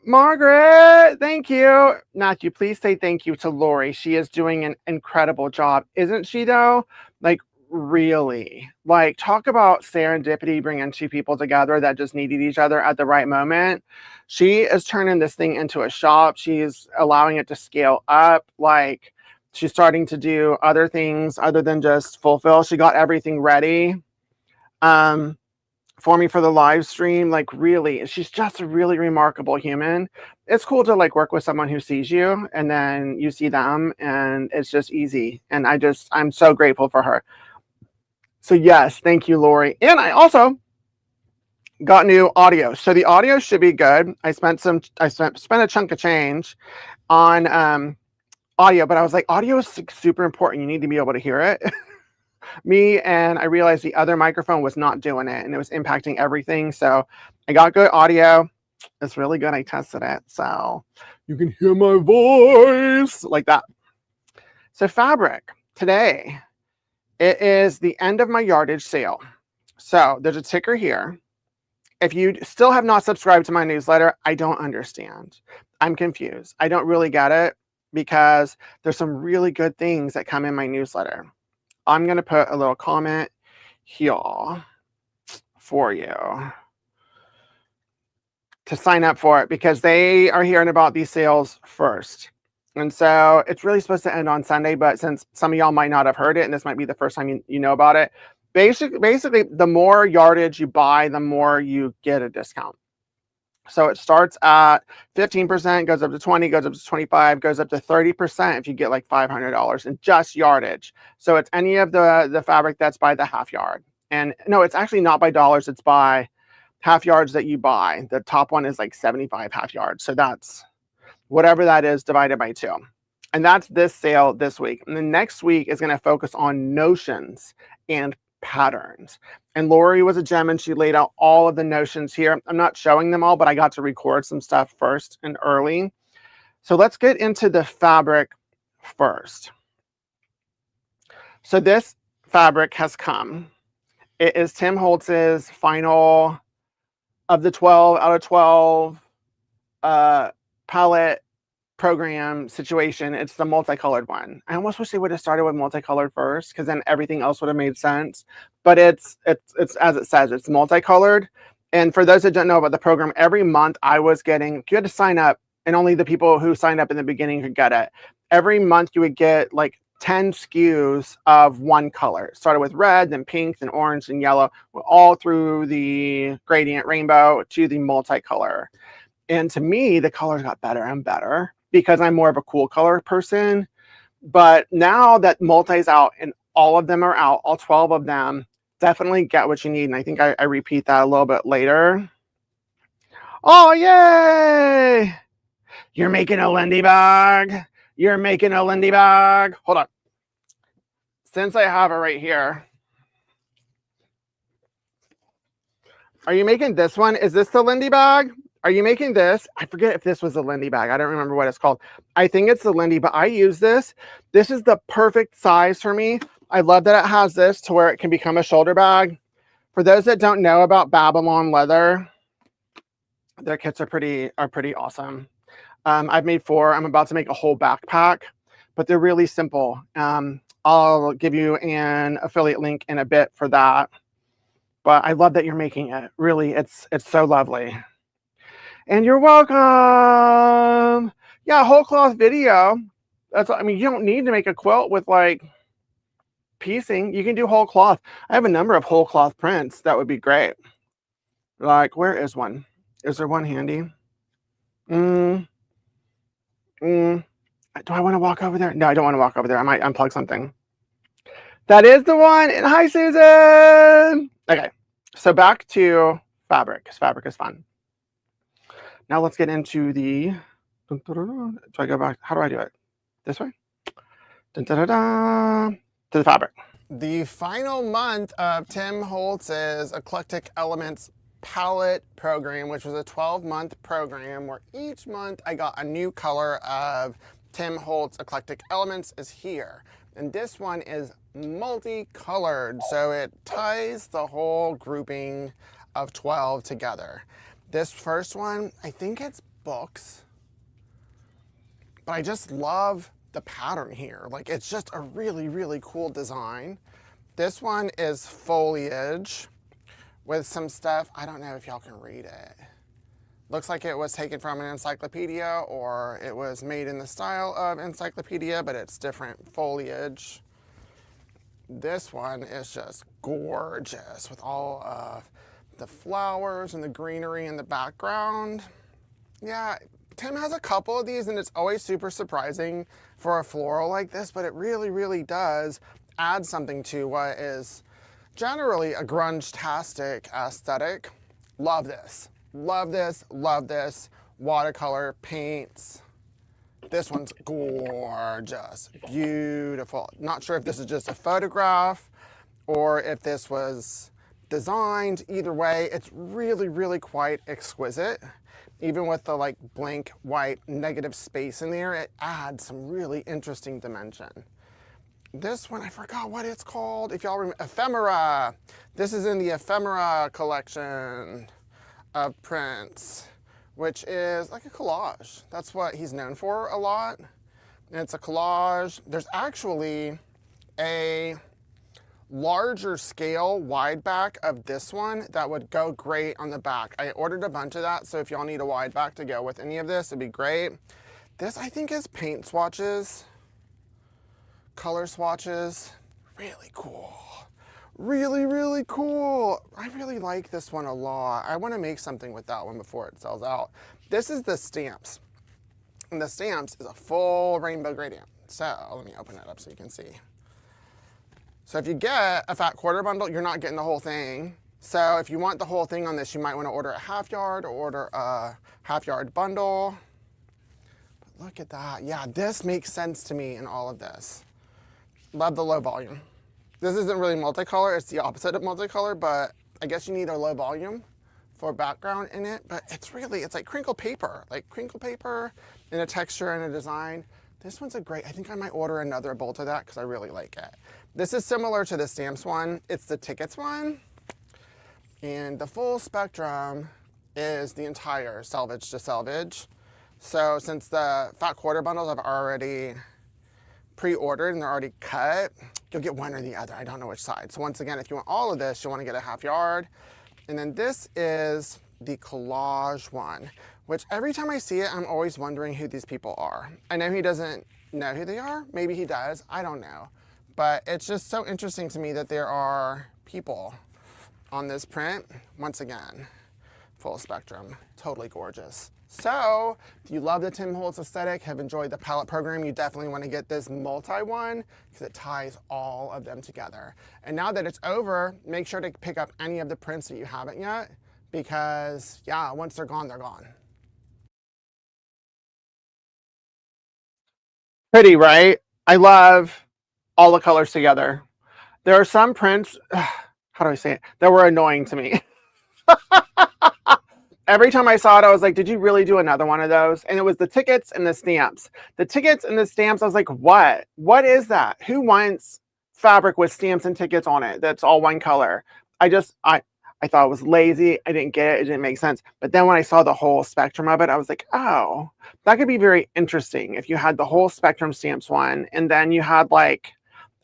Margaret, thank you. Mathew, please say thank you to Lori. She is doing an incredible job, isn't she, though? Like, really. Like, talk about serendipity, bringing two people together that just needed each other at the right moment. She is turning this thing into a shop. She's allowing it to scale up. Like, she's starting to do other things other than just fulfill. She got everything ready. For me for the live stream. Like, really, she's just a really remarkable human. It's cool to like work with someone who sees you and then you see them, and it's just easy. And I'm so grateful for her. So yes, thank you, Lori. And I also got new audio, so the audio should be good. I spent a chunk of change on audio, but I was like, audio is super important. You need to be able to hear it. And I realized the other microphone was not doing it, and it was impacting everything. So I got good audio. It's really good. I tested it, so you can hear my voice like that. So fabric today, it is the end of my yardage sale. So there's a ticker here. If you still have not subscribed to my newsletter, I don't understand. I'm confused. I don't really get it, because there's some really good things that come in my newsletter. I'm going to put a little comment here for you to sign up for it, because they are hearing about these sales first. And so it's really supposed to end on Sunday, but since some of y'all might not have heard it, and this might be the first time you know about it, basically the more yardage you buy, the more you get a discount. So it starts at 15%, goes up to 20, goes up to 25, goes up to 30% if you get like $500 in just yardage. So it's any of the fabric that's by the half yard. And no, it's actually not by dollars. It's by half yards that you buy. The top one is like 75 half yards. So that's whatever that is divided by 2. And that's this sale this week. And the next week is going to focus on notions and patterns. And Lori was a gem, and she laid out all of the notions here. I'm not showing them all, but I got to record some stuff first and early. So let's get into the fabric first. So this fabric has come. It is Tim Holtz's final of the 12 out of 12 palette program situation. It's the multicolored one. I almost wish they would have started with multicolored first, because then everything else would have made sense. But it's as it says, it's multicolored. And for those that don't know about the program, every month I was getting, you had to sign up, and only the people who signed up in the beginning could get it. Every month you would get like 10 SKUs of one color. It started with red, then pink, then orange, then yellow, all through the gradient rainbow to the multicolor. And to me, the colors got better and better, because I'm more of a cool color person. But now that multi's out and all of them are out, all 12 of them, definitely get what you need. And I think I repeat that a little bit later. Oh, yay! You're making a Lindy bag. You're making a Lindy bag. Hold on. Since I have it right here. Are you making this one? Is this the Lindy bag? Are you making this? I forget if this was a Lindy bag. I don't remember what it's called. I think it's the Lindy, but I use this. This is the perfect size for me. I love that it has this to where it can become a shoulder bag. For those that don't know about Babylon leather, their kits are pretty awesome. I've made 4. I'm about to make a whole backpack, but they're really simple. I'll give you an affiliate link in a bit for that. But I love that you're making it. Really, it's so lovely. And you're welcome. Yeah, whole cloth video. I mean, you don't need to make a quilt with like piecing. You can do whole cloth. I have a number of whole cloth prints. That would be great. Like, where is one? Is there one handy? Do I want to walk over there? No, I don't want to walk over there. I might unplug something. That is the one. And hi, Susan. Okay, so back to fabric, because fabric is fun. Now let's get into the, do I go back? How do I do it? This way? To the fabric. The final month of Tim Holtz's Eclectic Elements palette program, which was a 12-month program where each month I got a new color of Tim Holtz Eclectic Elements, is here. And this one is multicolored, so it ties the whole grouping of 12 together. This first one, I think it's books. But I just love the pattern here. Like, it's just a really, really cool design. This one is foliage with some stuff. I don't know if y'all can read it. Looks like it was taken from an encyclopedia, or it was made in the style of encyclopedia, but it's different foliage. This one is just gorgeous with all of the flowers and the greenery in the background. Yeah, Tim has a couple of these, and it's always super surprising for a floral like this, but it really, really does add something to what is generally a grunge-tastic aesthetic. Love this. Love this, love this. Watercolor paints. This one's gorgeous, beautiful. Not sure if this is just a photograph or if this was designed. Either way, it's really, really quite exquisite. Even with the like blank white negative space in there, it adds some really interesting dimension. This one, I forgot what it's called. If y'all remember, Ephemera. This is in the Ephemera collection of prints, which is like a collage. That's what he's known for a lot. And it's a collage. There's actually a larger scale wide back of this one that would go great on the back. I ordered a bunch of that, so if y'all need a wide back to go with any of this, it'd be great. This, I think, is paint swatches, color swatches. Really cool. Really, really cool. I really like this one a lot. I want to make something with that one before it sells out. This is the stamps. And the stamps is a full rainbow gradient. So let me open it up so you can see. So if you get a fat quarter bundle, you're not getting the whole thing. So if you want the whole thing on this, you might want to order a half yard or order a half yard bundle. But look at that. Yeah, this makes sense to me in all of this. Love the low volume. This isn't really multicolor, it's the opposite of multicolor, but I guess you need a low volume for background in it. But it's really, it's like crinkle paper in a texture and a design. This one's a great, I think I might order another bolt of that because I really like it. This is similar to the stamps one. It's the tickets one. And the full spectrum is the entire selvage to selvage. So since the fat quarter bundles I've already pre-ordered and they're already cut, you'll get one or the other. I don't know which side. So once again, if you want all of this, you'll want to get a half yard. And then this is the collage one, which every time I see it, I'm always wondering who these people are. I know he doesn't know who they are. Maybe he does. I don't know. But it's just so interesting to me that there are people on this print. Once again, full spectrum, totally gorgeous. So if you love the Tim Holtz aesthetic, have enjoyed the palette program, you definitely want to get this multi one because it ties all of them together. And now that it's over, make sure to pick up any of the prints that you haven't yet because yeah, once they're gone, they're gone. Pretty, right? I love all the colors together. There are some prints, how do I say it, that were annoying to me. Every time I saw it, I was like, did you really do another one of those? And it was the tickets and the stamps. The tickets and the stamps, I was like, what? What is that? Who wants fabric with stamps and tickets on it that's all one color? I thought it was lazy. I didn't get it. It didn't make sense. But then when I saw the whole spectrum of it, I was like, oh, that could be very interesting if you had the whole spectrum stamps one and then you had like,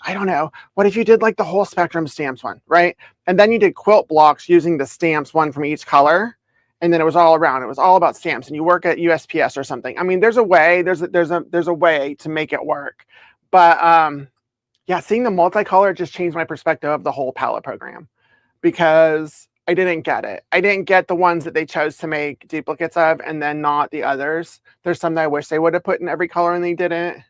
I don't know, what if you did like the whole spectrum stamps one, right? And then you did quilt blocks using the stamps one from each color. And then it was all around. It was all about stamps. And you work at USPS or something. I mean, there's a way. There's a way to make it work. But yeah, seeing the multicolor just changed my perspective of the whole palette program because I didn't get it. I didn't get the ones that they chose to make duplicates of, and then not the others. There's some that I wish they would have put in every color and they didn't.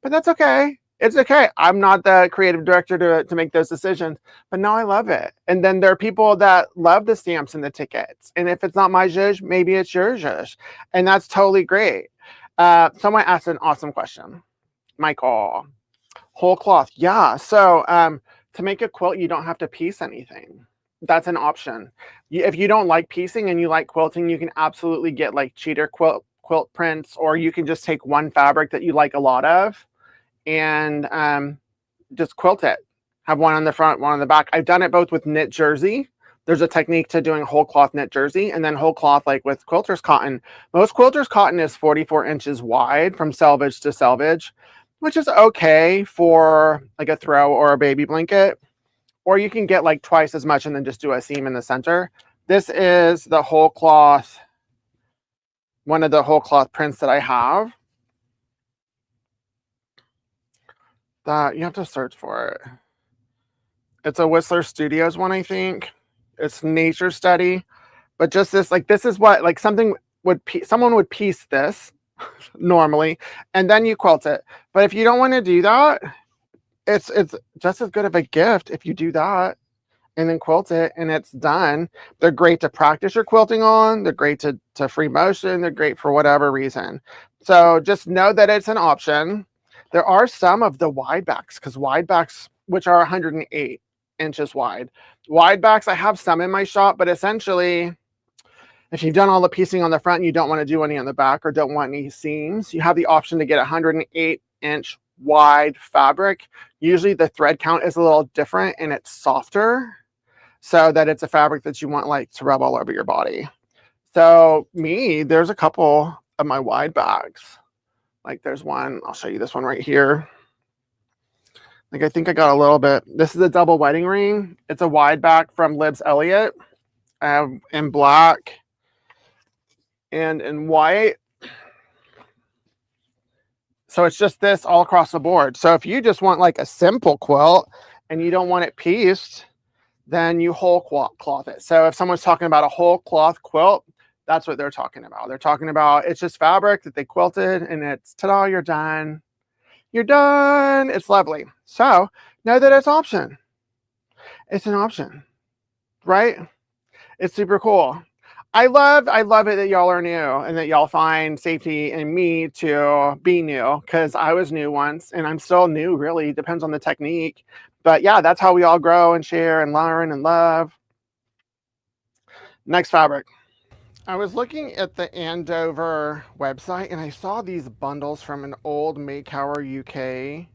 But that's okay. It's okay. I'm not the creative director to make those decisions, but now I love it. And then there are people that love the stamps and the tickets. And if it's not my zhuzh, maybe it's your zhuzh. And that's totally great. Someone asked an awesome question. Michael, whole cloth. Yeah. So to make a quilt, you don't have to piece anything. That's an option. If you don't like piecing and you like quilting, you can absolutely get like cheater quilt prints, or you can just take one fabric that you like a lot of and just quilt it. Have one on the front, one on the back. I've done it both with knit jersey. There's a technique to doing whole cloth knit jersey, and then whole cloth, like with quilters cotton. Most quilters cotton is 44 inches wide from selvage to selvage, which is okay for like a throw or a baby blanket. Or you can get like twice as much and then just do a seam in the center. This is the whole cloth, one of the whole cloth prints that I have. That you have to search for it. It's a Whistler Studios one, I think. It's nature study, but just this, like, this is what, like, someone would piece this normally, and then you quilt it. But if you don't want to do that, it's just as good of a gift if you do that and then quilt it and it's done. They're great to practice your quilting on. They're great to free motion. They're great for whatever reason. So just know that it's an option. There are some of the wide backs, because wide backs, which are 108 inches wide. Wide backs, I have some in my shop, but essentially, if you've done all the piecing on the front and you don't want to do any on the back or don't want any seams, you have the option to get 108-inch wide fabric. Usually the thread count is a little different and it's softer, so that it's a fabric that you want like to rub all over your body. So there's a couple of my wide bags. Like there's one, I'll show you this one right here. Like I think I got a little bit. This is a double wedding ring. It's a wide back from Libs Elliott, in black and in white. So it's just this all across the board. So if you just want like a simple quilt and you don't want it pieced, then you whole cloth it. So if someone's talking about a whole cloth quilt, that's what they're talking about. They're talking about it's just fabric that they quilted and it's ta-da, you're done. You're done. It's lovely. So know that it's option. It's an option, right? It's super cool. I love it that y'all are new and that y'all find safety in me to be new, because I was new once and I'm still new, really. Depends on the technique. But yeah, that's how we all grow and share and learn and love. Next fabric. I was looking at the Andover website and I saw these bundles from an old Maycower UK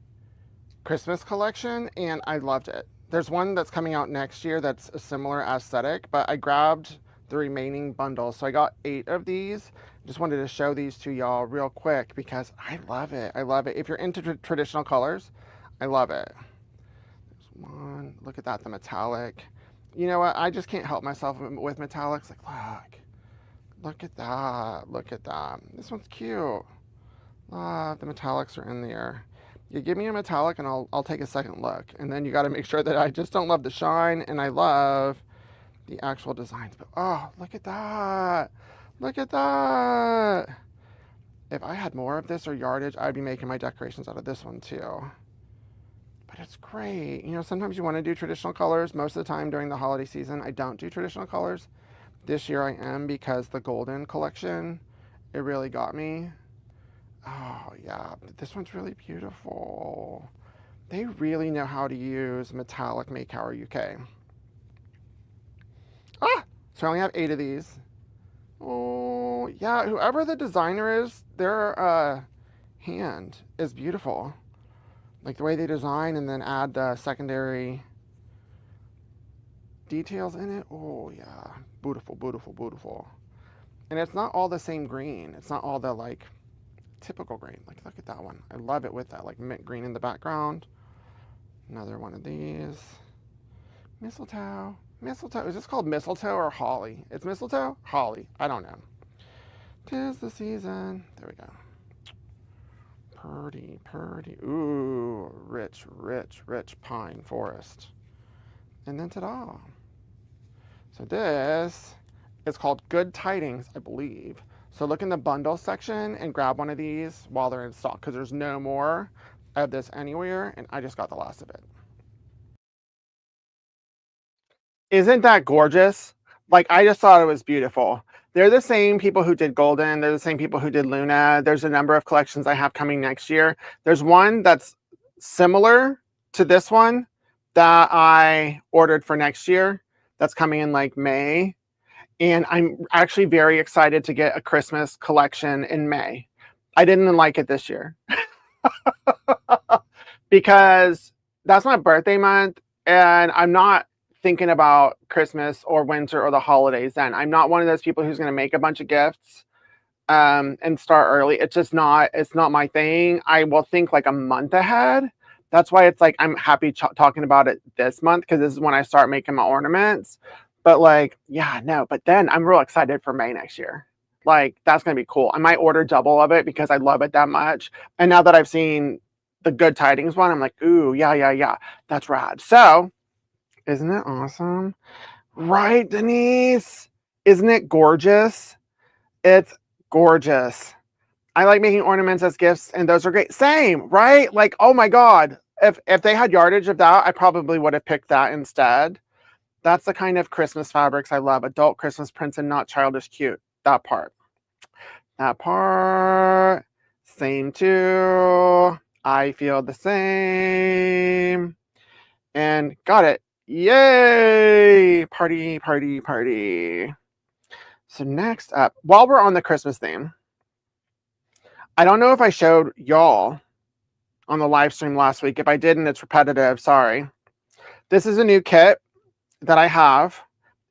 Christmas collection and I loved it. There's one that's coming out next year that's a similar aesthetic, but I grabbed the remaining bundles. So I got 8 of these. Just wanted to show these to y'all real quick because I love it. I love it. If you're into traditional colors, I love it. There's one. Look at that, the metallic. You know what? I just can't help myself with metallics. Like, look at that. Look at that. This one's cute. The metallics are in there. You give me a metallic and I'll take a second look. And then you got to make sure that I just don't love the shine and I love the actual designs. But oh, look at that. Look at that. If I had more of this or yardage, I'd be making my decorations out of this one too. But it's great. You know, sometimes you want to do traditional colors. Most of the time during the holiday season, I don't do traditional colors. This year I am, because the golden collection, it really got me. Oh yeah, but this one's really beautiful. They really know how to use metallic Maycower UK. So I only have 8 of these. Oh yeah, whoever the designer is, their hand is beautiful. Like the way they design and then add secondary details in it. Oh yeah, beautiful, beautiful, beautiful. And it's not all the same green. It's not all the like typical green. Like look at that one. I love it with that like mint green in the background. Another one of these. Mistletoe. Mistletoe. Is this called mistletoe or holly? It's mistletoe? Holly. I don't know. 'Tis the season. There we go. Purdy, purdy. Ooh, rich, rich, rich pine forest. And then ta-da. So this is called Good Tidings, I believe. So look in the bundle section and grab one of these while they're in stock, because there's no more of this anywhere, and I just got the last of it. Isn't that gorgeous? Like, I just thought it was beautiful. They're the same people who did Golden. They're the same people who did Luna. There's a number of collections I have coming next year. There's one that's similar to this one that I ordered for next year that's coming in like May. And I'm actually very excited to get a Christmas collection in May. I didn't like it this year because that's my birthday month and I'm not thinking about Christmas or winter or the holidays then. I'm not one of those people who's going to make a bunch of gifts and start early. It's not my thing. I will think like a month ahead. That's why it's like I'm happy talking about it this month, because this is when I start making my ornaments. But like, yeah, no, but then I'm real excited for May next year. Like, that's going to be cool. I might order double of it because I love it that much. And now that I've seen the Good Tidings one, I'm like, ooh, yeah, that's rad. So, isn't it awesome? Right, Denise? Isn't it gorgeous? It's gorgeous. I like making ornaments as gifts, and those are great. Same, right? Like, oh my God. If they had yardage of that, I probably would have picked that instead. That's the kind of Christmas fabrics I love. Adult Christmas prints and not childish cute. That part. That part. Same too. I feel the same. And got it. Yay! Party, party, party. So next up, while we're on the Christmas theme, I don't know if I showed y'all on the live stream last week. If I didn't, it's repetitive. Sorry. This is a new kit that I have.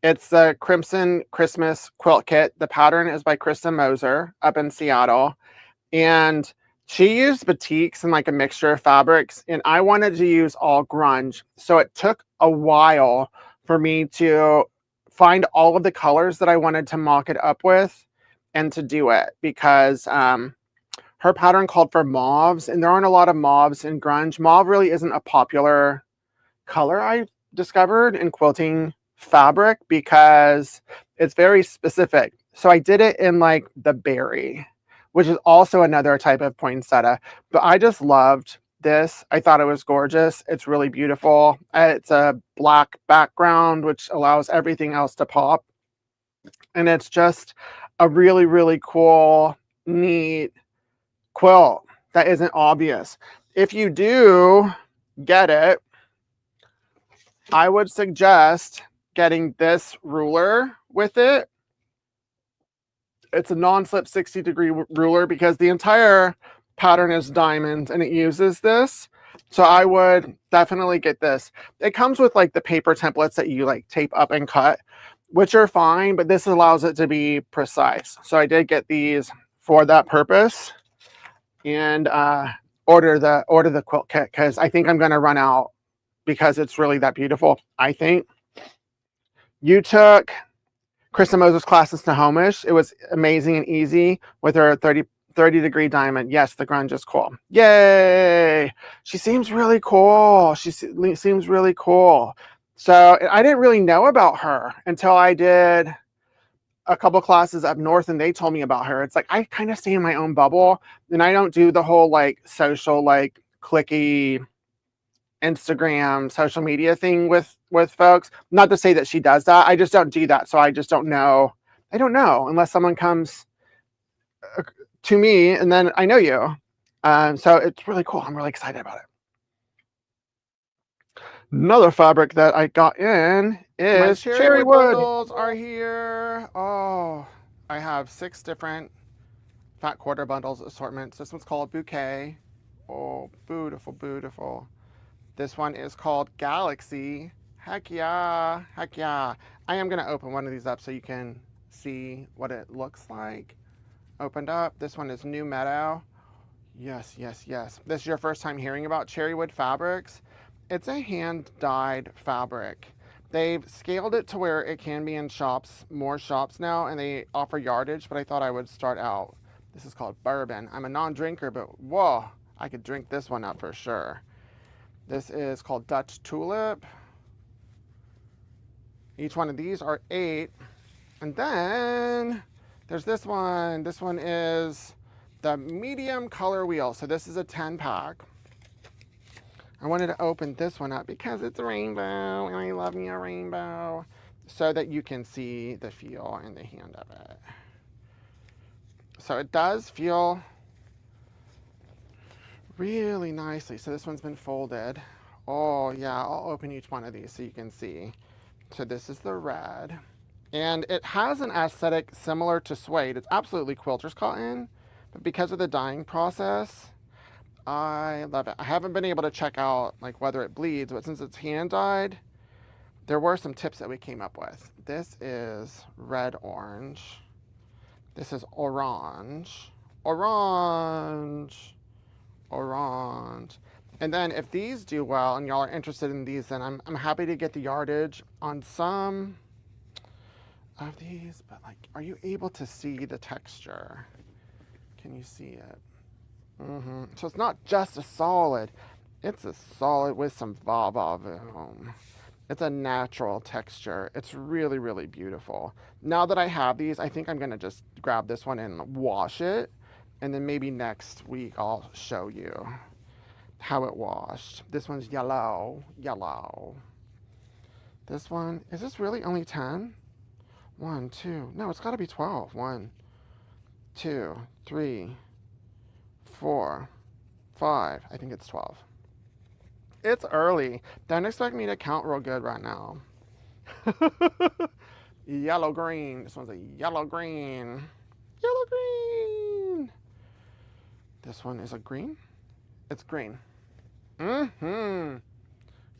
It's the Crimson Christmas Quilt Kit. The pattern is by Krista Moser up in Seattle. And she used batiks and like a mixture of fabrics. And I wanted to use all grunge. So it took a while for me to find all of the colors that I wanted to mock it up with and to do it. Because her pattern called for mauves. And there aren't a lot of mauves in grunge. Mauve really isn't a popular color, I discovered, in quilting fabric because it's very specific. So I did it in like the berry, which is also another type of poinsettia. But I just loved this. I thought it was gorgeous. It's really beautiful. It's a black background, which allows everything else to pop. And it's just a really, really cool, neat quilt that isn't obvious. If you do get it, I would suggest getting this ruler with it. It's a non-slip 60-degree ruler because the entire pattern is diamonds and it uses this. So I would definitely get this. It comes with like the paper templates that you like tape up and cut, which are fine, but this allows it to be precise. So I did get these for that purpose, and order the quilt kit because I think I'm going to run out because it's really that beautiful. I think you took Krista Moses' class in Snohomish. It was amazing and easy with her 30-degree diamond. Yes, the grunge is cool. Yay! She seems really cool. She seems really cool. So I didn't really know about her until I did a couple classes up north and they told me about her. It's like I kind of stay in my own bubble and I don't do the whole like social, like clicky Instagram, social media thing with folks. Not to say that she does that. I just don't do that. So I just don't know. I don't know unless someone comes to me and then I know you. So it's really cool. I'm really excited about it. Another fabric that I got in is Cherrywood. Bundles are here. Oh, I have 6 different fat quarter bundles assortments. This one's called Bouquet. Oh, beautiful, beautiful. This one is called Galaxy. Heck yeah, heck yeah. I am gonna open one of these up so you can see what it looks like. Opened up. This one is New Meadow. Yes, yes, yes. This is your first time hearing about Cherrywood fabrics. It's a hand-dyed fabric. They've scaled it to where it can be in shops, more shops now, and they offer yardage, but I thought I would start out. This is called Bourbon. I'm a non-drinker, but whoa, I could drink this one up for sure. This is called Dutch Tulip. Each one of these are 8. And then there's this one. This one is the medium color wheel. So this is a 10-pack. I wanted to open this one up because it's a rainbow and I love me a rainbow, so that you can see the feel in the hand of it. So it does feel really nicely. So this one's been folded. Oh yeah, I'll open each one of these so you can see. So this is the red. And it has an aesthetic similar to suede. It's absolutely quilter's cotton, but because of the dyeing process, I love it. I haven't been able to check out like whether it bleeds, but since it's hand dyed, there were some tips that we came up with. This is red orange. This is orange. Orange. Orange. And then if these do well and y'all are interested in these, then I'm happy to get the yardage on some of these. But like, are you able to see the texture? Can you see it? So it's not just a solid. It's a solid with some va-va-voom. It's a natural texture. It's really, really beautiful. Now that I have these, I think I'm going to just grab this one and wash it. And then maybe next week I'll show you how it washed. This one's yellow. Yellow. This one, is this really only 10? 1, 2. No, it's got to be 12. 1, 2, 3, 4, 5. I think it's 12. It's early. Don't expect me to count real good right now. Yellow green. This one's a yellow green. Yellow green. This one is a green. It's green.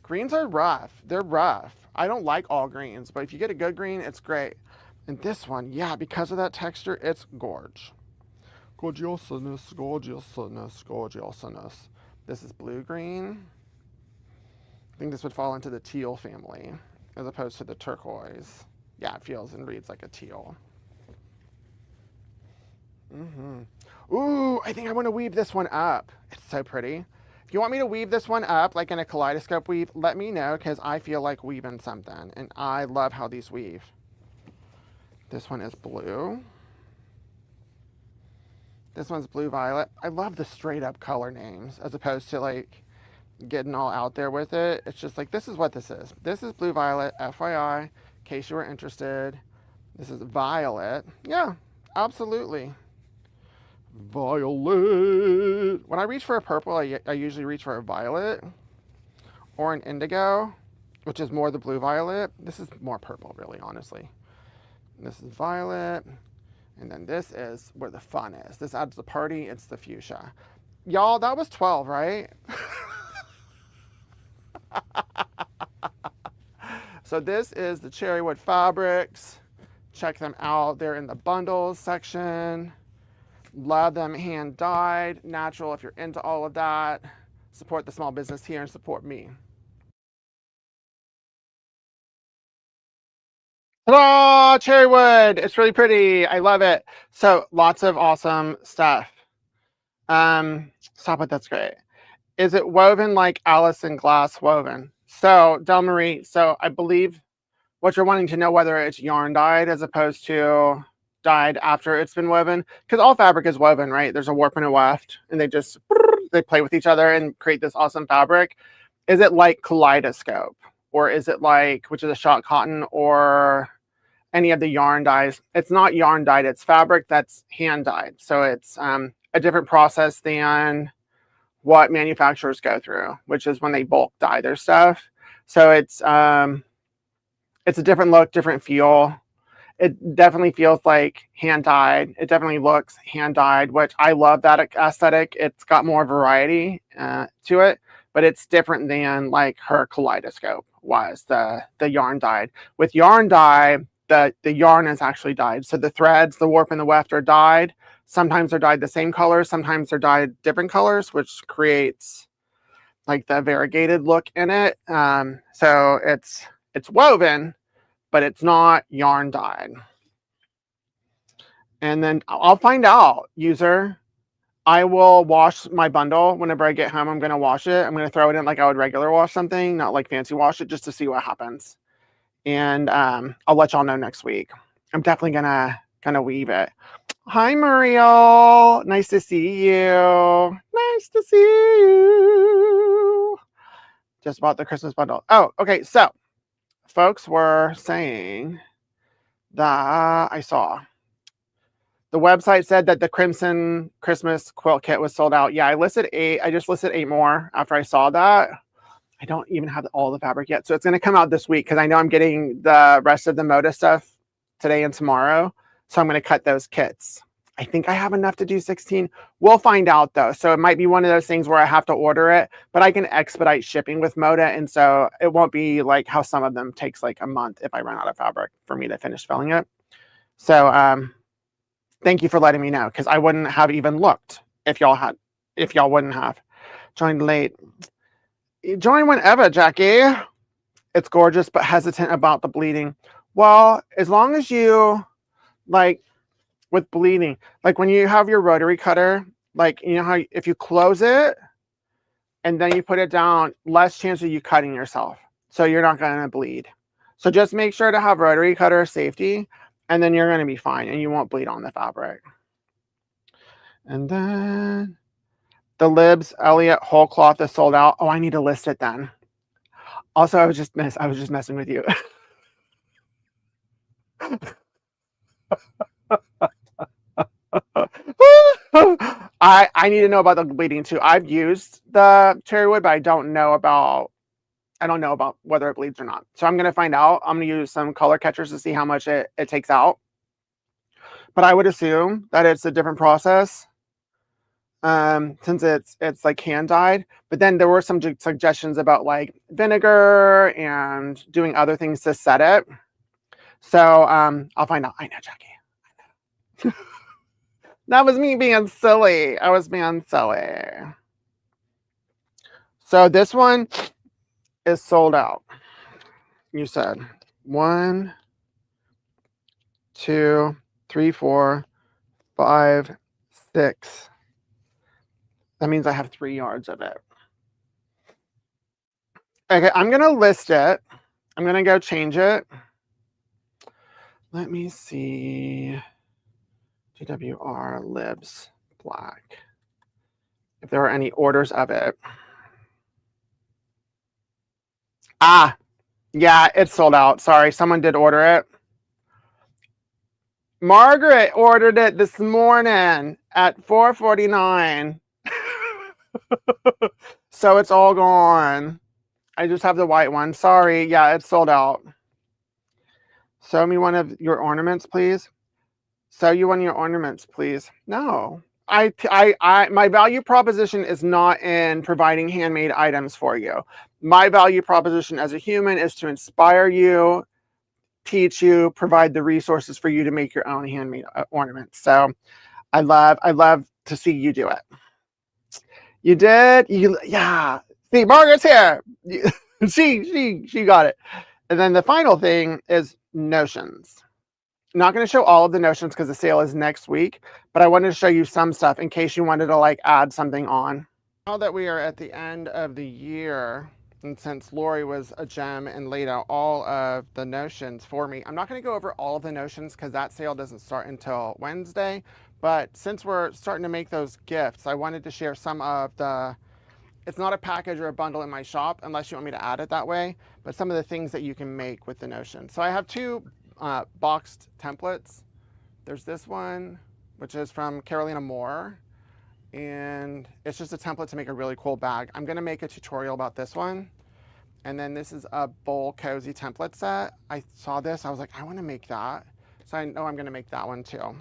Greens are rough. They're rough. I don't like all greens, but if you get a good green, it's great. And this one, yeah, because of that texture, it's gorge. Gorgeousness, gorgeousness, gorgeousness. This is blue-green. I think this would fall into the teal family as opposed to the turquoise. Yeah, it feels and reads like a teal. Ooh, I think I want to weave this one up. It's so pretty. If you want me to weave this one up like in a kaleidoscope weave, let me know because I feel like weaving something and I love how these weave. This one is blue. This one's blue violet. I love the straight up color names as opposed to like getting all out there with it. It's just like, this is what this is. This is blue violet, FYI, in case you were interested. This is violet. Yeah, absolutely. Violet. When I reach for a purple, I usually reach for a violet or an indigo, which is more the blue violet. This is more purple, really, honestly. This is violet. And then this is where the fun is. This adds the party. It's the fuchsia. Y'all, that was 12, right? So this is the Cherrywood fabrics. Check them out. They're in the bundles section. Love them hand dyed, natural if you're into all of that. Support the small business here and support me. Hello, Cherrywood. It's really pretty. I love it. So lots of awesome stuff. Stop it. That's great. Is it woven like Allison Glass woven? So Del Marie, so I believe what you're wanting to know whether it's yarn dyed as opposed to dyed after it's been woven, because all fabric is woven, right? There's a warp and a weft, and they play with each other and create this awesome fabric. Is it like kaleidoscope, or is it like, which is a shot cotton, or any of the yarn dyes? It's not yarn dyed, it's fabric that's hand dyed. So it's a different process than what manufacturers go through, which is when they bulk dye their stuff. So it's a different look, different feel. It definitely feels like hand dyed. It definitely looks hand dyed, which I love that aesthetic. It's got more variety to it, but it's different than like her kaleidoscope was, the yarn dyed. With yarn dye, the yarn is actually dyed. So the threads, the warp and the weft are dyed. Sometimes they're dyed the same color. Sometimes they're dyed different colors, which creates like the variegated look in it. So it's woven, but it's not yarn dyed. And then I'll find out, user. I will wash my bundle whenever I get home. I'm going to wash it. I'm going to throw it in like I would regular wash something, not like fancy wash it, just to see what happens. And I'll let y'all know next week. I'm definitely gonna weave it. Hi, Muriel. Nice to see you. Nice to see you. Just bought the Christmas bundle. Oh, okay. So folks were saying that I saw the website said that the Crimson Christmas Quilt Kit was sold out. Yeah, I listed 8. I just listed 8 more after I saw that. I don't even have all the fabric yet. So it's going to come out this week because I know I'm getting the rest of the Moda stuff today and tomorrow. So I'm going to cut those kits I think I have enough to do 16. We'll find out though. So it might be one of those things where I have to order it, but I can expedite shipping with Moda. And so it won't be like how some of them takes like a month if I run out of fabric for me to finish filling it. So thank you for letting me know, because I wouldn't have even looked if y'all wouldn't have. Joined late. Join whenever, Jackie. It's gorgeous, but hesitant about the bleeding. Well, as long as you, like, with bleeding, like when you have your rotary cutter, like, you know how if you close it and then you put it down, less chance of you cutting yourself. So you're not going to bleed. So just make sure to have rotary cutter safety, and then you're going to be fine and you won't bleed on the fabric. And then the Libs Elliott whole cloth is sold out. Oh, I need to list it then. Also, I was just messing with you. I need to know about the bleeding too. I've used the Cherrywood, but I don't know about whether it bleeds or not. So I'm gonna find out. I'm gonna use some color catchers to see how much it takes out. But I would assume that it's a different process. Since it's like hand dyed, but then there were some suggestions about like vinegar and doing other things to set it. So I'll find out. I know, Jackie. I know. That was me being silly. I was being silly. So this one is sold out. You said 1, 2, 3, 4, 5, 6. That means I have 3 yards of it. Okay, I'm going to list it. I'm going to go change it. Let me see. GWR Libs Black. If there are any orders of it. Ah, yeah, it's sold out. Sorry, someone did order it. Margaret ordered it this morning at 4:49. So it's all gone. I just have the white one. Sorry. Yeah, it's sold out. Sew me one of your ornaments, please. Sew you one of your ornaments, please. No. My value proposition is not in providing handmade items for you. My value proposition as a human is to inspire you, teach you, provide the resources for you to make your own handmade ornaments. So I love to see you do it. You did? Yeah. See, Margaret's here. She got it. And then the final thing is notions. I'm not going to show all of the notions because the sale is next week, but I wanted to show you some stuff in case you wanted to like add something on. Now that we are at the end of the year, and since Lori was a gem and laid out all of the notions for me, I'm not going to go over all of the notions because that sale doesn't start until Wednesday. But since we're starting to make those gifts, I wanted to share some of the, it's not a package or a bundle in my shop unless you want me to add it that way, but some of the things that you can make with the notion. So I have 2 boxed templates. There's this one, which is from Carolina Moore, and it's just a template to make a really cool bag. I'm going to make a tutorial about this one. And then this is a bowl cozy template set. I saw this, I was like, I want to make that. So I know I'm going to make that one too.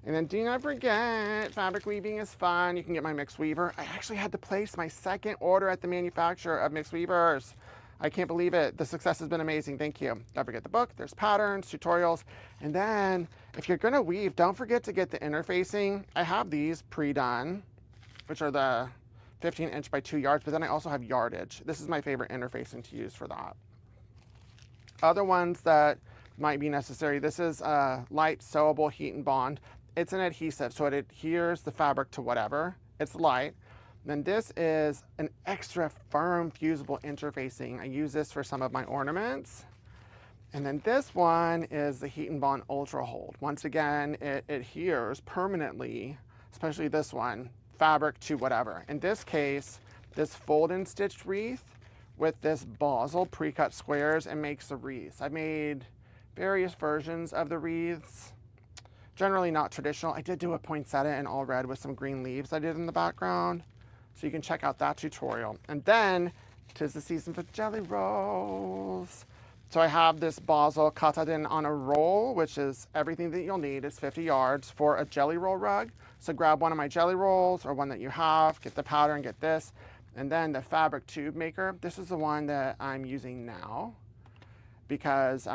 And then do not forget, fabric weaving is fun. You can get my mixed weaver. I actually had to place my 2nd order at the manufacturer of mixed weavers. I can't believe it. The success has been amazing. Thank you. Don't forget the book. There's patterns, tutorials. And then if you're going to weave, don't forget to get the interfacing. I have these pre-done, which are the 15" by 2 yards, but then I also have Yardage. This is my favorite interfacing to use for that. Other ones that might be necessary. This is a light sewable heat and bond. It's an adhesive, so it adheres the fabric to whatever. It's light. Then this is an extra firm fusible interfacing. I use this for some of my ornaments. And then this one is the Heat and Bond Ultra Hold. Once again, it adheres permanently, especially this one, fabric to whatever. In this case, this fold and stitched wreath with this Basel pre-cut squares and makes the wreaths. I've made various versions of the wreaths. Generally not traditional. I did do a poinsettia in all red with some green leaves I did in the background. So you can check out that tutorial. And then, 'tis the season for jelly rolls. So I have this basil katadin on a roll, which is everything that you'll need. It's 50 yards for a jelly roll rug. So grab one of my jelly rolls or one that you have, get the pattern, get this. And then the fabric tube maker. This is the one that I'm using now because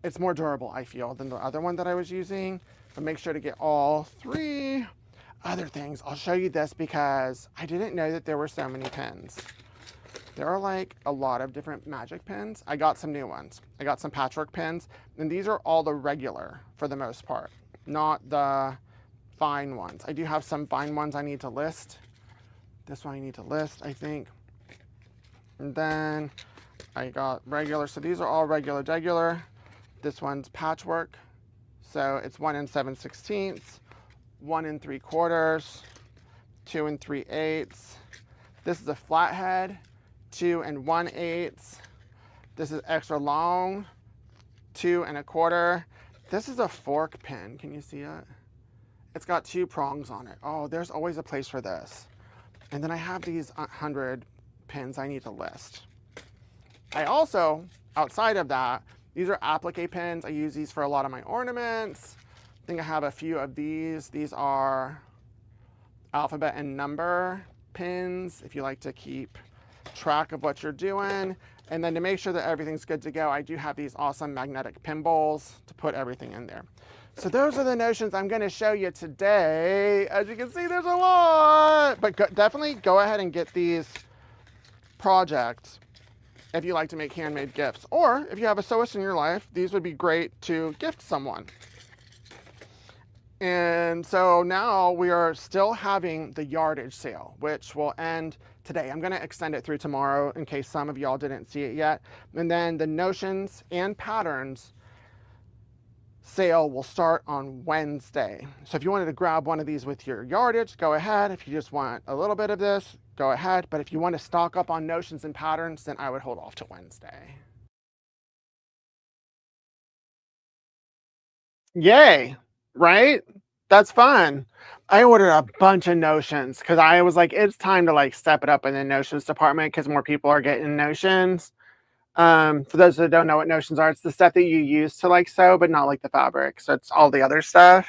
it's more durable, I feel, than the other one that I was using. But make sure to get all 3 other things. I'll show you this because I didn't know that there were so many pins. There are like a lot of different magic pins. I got some new ones. I got some patchwork pins, and these are all the regular for the most part, not the fine ones. I do have some fine ones I need to list. This one I need to list, I think. And then I got regular. So these are all regular. This one's patchwork. So it's 1 7/16, 1 3/4, 2 3/8. This is a flathead, 2 1/8. This is extra long, 2 1/4. This is a fork pin. Can you see it? It's got 2 prongs on it. Oh, there's always a place for this. And then I have these 100 pins I need to list. I also, outside of that, these are applique pins. I use these for a lot of my ornaments. I think I have a few of these. These are alphabet and number pins if you like to keep track of what you're doing. And then to make sure that everything's good to go, I do have these awesome magnetic pin bowls to put everything in there. So those are the notions I'm going to show you today. As you can see, there's a lot, but definitely go ahead and get these projects if you like to make handmade gifts, or if you have a sewist in your life, these would be great to gift someone. And so now we are still having the yardage sale, which will end today. I'm going to extend it through tomorrow in case some of y'all didn't see it yet. And then the notions and patterns sale will start on Wednesday. So if you wanted to grab one of these with your yardage, go ahead. If you just want a little bit of this, go ahead. But if you want to stock up on notions and patterns, then I would hold off to Wednesday. Yay, right? That's fun. I ordered a bunch of notions because I was like, it's time to like step it up in the notions department because more people are getting notions. For those that don't know what notions are, it's the stuff that you use to like sew, but not like the fabric. So it's all the other stuff.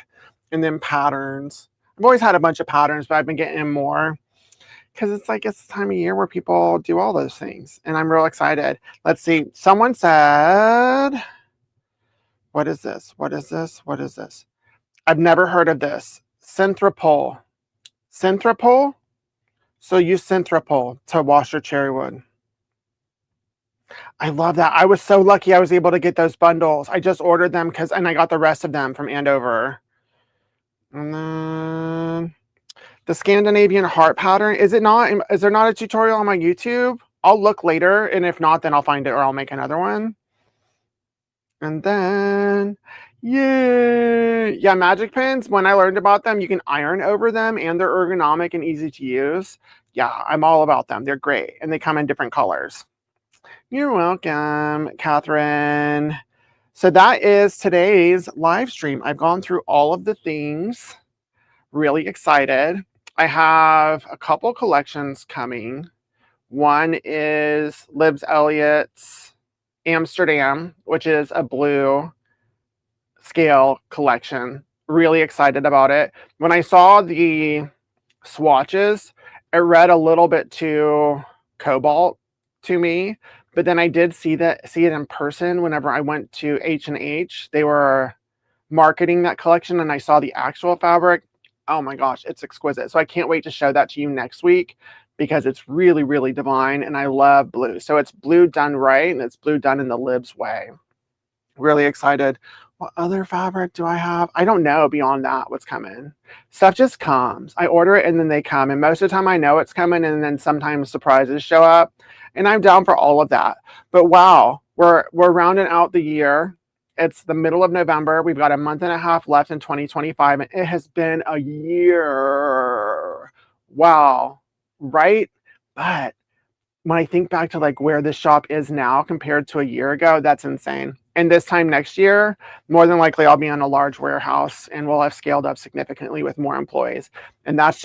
And then patterns. I've always had a bunch of patterns, but I've been getting more because it's like it's the time of year where people do all those things. And I'm real excited. Let's see. Someone said, what is this? What is this? What is this? I've never heard of this. Synthropol. Synthropol? So use Synthropol to wash your cherrywood. I love that. I was so lucky I was able to get those bundles. I just ordered them and I got the rest of them from Andover. And then the Scandinavian heart pattern. Is there not a tutorial on my YouTube? I'll look later, and if not, then I'll find it or I'll make another one. And then, yay! Yeah, magic pins, when I learned about them, you can iron over them and they're ergonomic and easy to use. Yeah, I'm all about them. They're great. And they come in different colors. You're welcome, Catherine. So that is today's live stream. I've gone through all of the things. Really excited. I have a couple collections coming. One is Libs Elliott's Amsterdam, which is a blue scale collection. Really excited about it. When I saw the swatches, it read a little bit too cobalt to me. But then I did see it in person whenever I went to H&H. They were marketing that collection and I saw the actual fabric. Oh my gosh, it's exquisite. So I can't wait to show that to you next week because it's really, really divine and I love blue. So it's blue done right and it's blue done in the Libs way. Really excited. What other fabric do I have? I don't know beyond that what's coming. Stuff just comes. I order it and then they come. And most of the time I know it's coming and then sometimes surprises show up. And I'm down for all of that. But wow, we're rounding out the year. It's the middle of November. We've got a month and a half left in 2025. And it has been a year. Wow. Right? But when I think back to like where this shop is now compared to a year ago, that's insane. And this time next year, more than likely I'll be in a large warehouse and we'll have scaled up significantly with more employees. And that's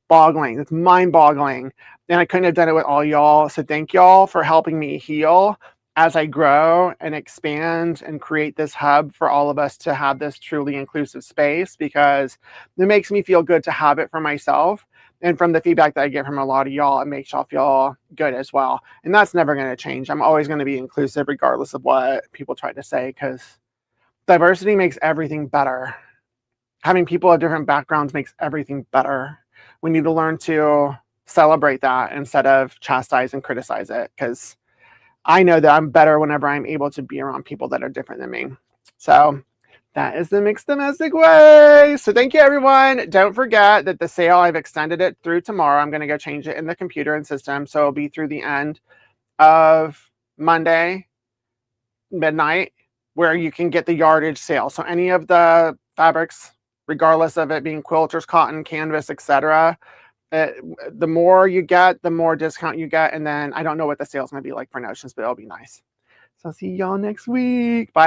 boggling. It's mind boggling. And I couldn't have done it with all y'all. So thank y'all for helping me heal. as I grow and expand and create this hub for all of us to have this truly inclusive space, because it makes me feel good to have it for myself. And from the feedback that I get from a lot of y'all, it makes y'all feel good as well. And that's never going to change. I'm always going to be inclusive regardless of what people try to say, because diversity makes everything better. Having people of different backgrounds makes everything better. We need to learn to celebrate that instead of chastise and criticize it, because I know that I'm better whenever I'm able to be around people that are different than me. So that is the Mixed Domestic Way. So thank you, everyone. Don't forget that the sale, I've extended it through tomorrow. I'm going to go change it in the computer and system. So it'll be through the end of Monday, midnight, where you can get the yardage sale. So any of the fabrics, regardless of it being quilters, cotton, canvas, etc., the more you get, the more discount you get. And then I don't know what the sale's going to be like for Notions, but it'll be nice. So I'll see y'all next week. Bye.